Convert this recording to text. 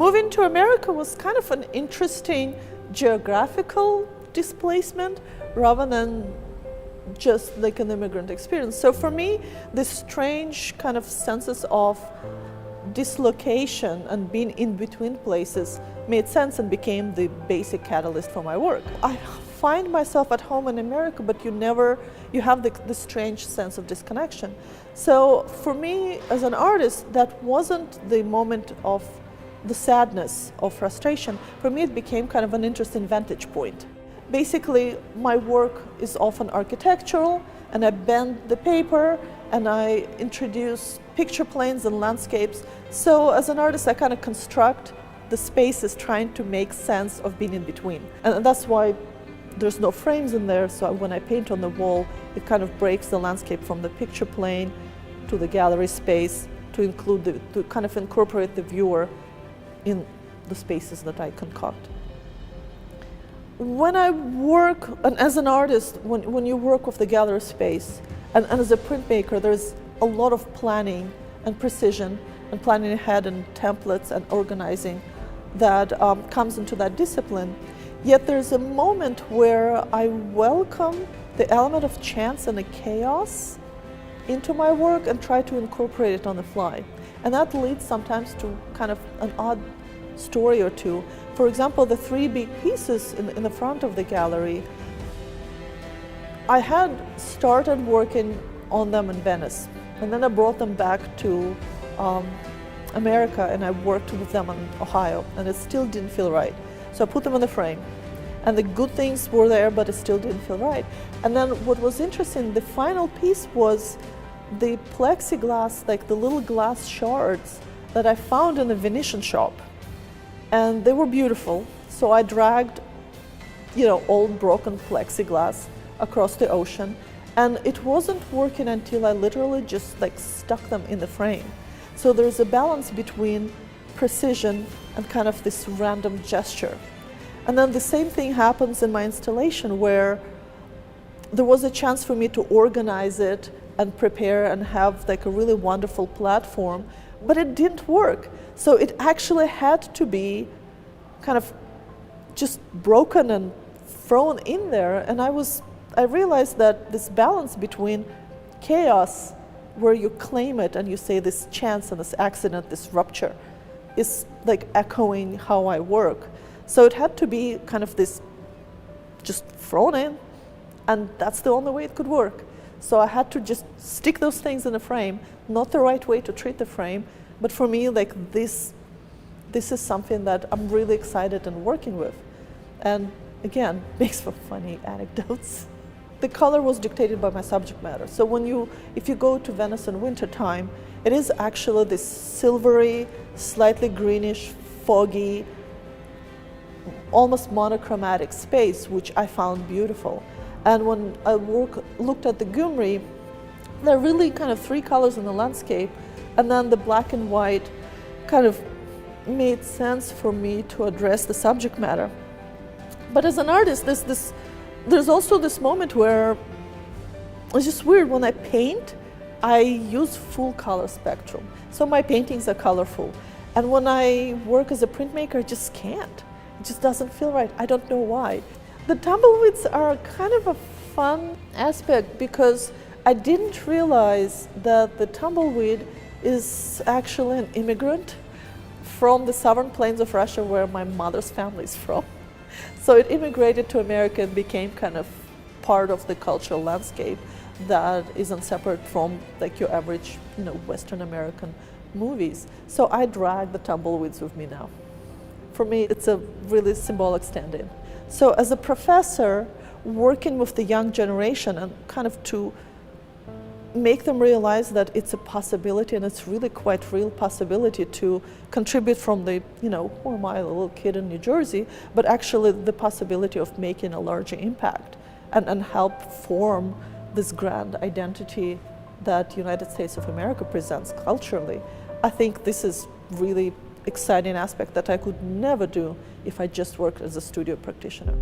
moving to America was kind of an interesting geographical displacement rather than just like an immigrant experience. So for me, this strange kind of senses of dislocation and being in between places made sense and became the basic catalyst for my work. I find myself at home in America, but you have the strange sense of disconnection. So for me as an artist, that wasn't the moment of the sadness or frustration. For me, it became kind of an interesting vantage point. Basically, my work is often architectural, and I bend the paper and I introduce picture planes and landscapes. So as an artist, I kind of construct the spaces trying to make sense of being in between. And that's why there's no frames in there, so when I paint on the wall, it kind of breaks the landscape from the picture plane to the gallery space to kind of incorporate the viewer in the spaces that I concoct. When I work, and as an artist, when you work with the gallery space, and as a printmaker, there's a lot of planning and precision and planning ahead and templates and organizing that comes into that discipline. Yet there's a moment where I welcome the element of chance and the chaos into my work and try to incorporate it on the fly. And that leads sometimes to kind of an odd story or two. For example, the three big pieces in the front of the gallery, I had started working on them in Venice, and then I brought them back to America, and I worked with them in Ohio, and it still didn't feel right. So I put them in the frame, and the good things were there, but it still didn't feel right. And then what was interesting, the final piece was the plexiglass, like the little glass shards that I found in a Venetian shop. And they were beautiful, so I dragged, old broken plexiglass across the ocean, and it wasn't working until I literally just stuck them in the frame. So there's a balance between precision and kind of this random gesture. And then the same thing happens in my installation, where there was a chance for me to organize it and prepare and have a really wonderful platform, but it didn't work. So it actually had to be kind of just broken and thrown in there. And I realized that this balance between chaos, where you claim it and you say this chance and this accident, this rupture, is echoing how I work. So it had to be kind of this just thrown in, and that's the only way it could work. So I had to just stick those things in a frame, not the right way to treat the frame, but for me, this is something that I'm really excited and working with. And again, makes for funny anecdotes. The color was dictated by my subject matter. So if you go to Venice in wintertime, it is actually this silvery, slightly greenish, foggy, almost monochromatic space, which I found beautiful. And when I looked at the Gyumri, there are really kind of three colors in the landscape, and then the black and white kind of made sense for me to address the subject matter. But as an artist, there's also this moment where it's just weird. When I paint, I use full color spectrum. So my paintings are colorful. And when I work as a printmaker, I just can't. It just doesn't feel right. I don't know why. The tumbleweeds are kind of a fun aspect, because I didn't realize that the tumbleweed is actually an immigrant from the southern plains of Russia, where my mother's family is from. So it immigrated to America and became kind of part of the cultural landscape that isn't separate from your average, Western American movies. So I drag the tumbleweeds with me now. For me, it's a really symbolic stand-in. So as a professor, working with the young generation and kind of to make them realize that it's a possibility, and it's really quite real possibility to contribute from the, who am I, a little kid in New Jersey, but actually the possibility of making a larger impact and help form this grand identity that United States of America presents culturally. I think this is really exciting aspect that I could never do if I just worked as a studio practitioner.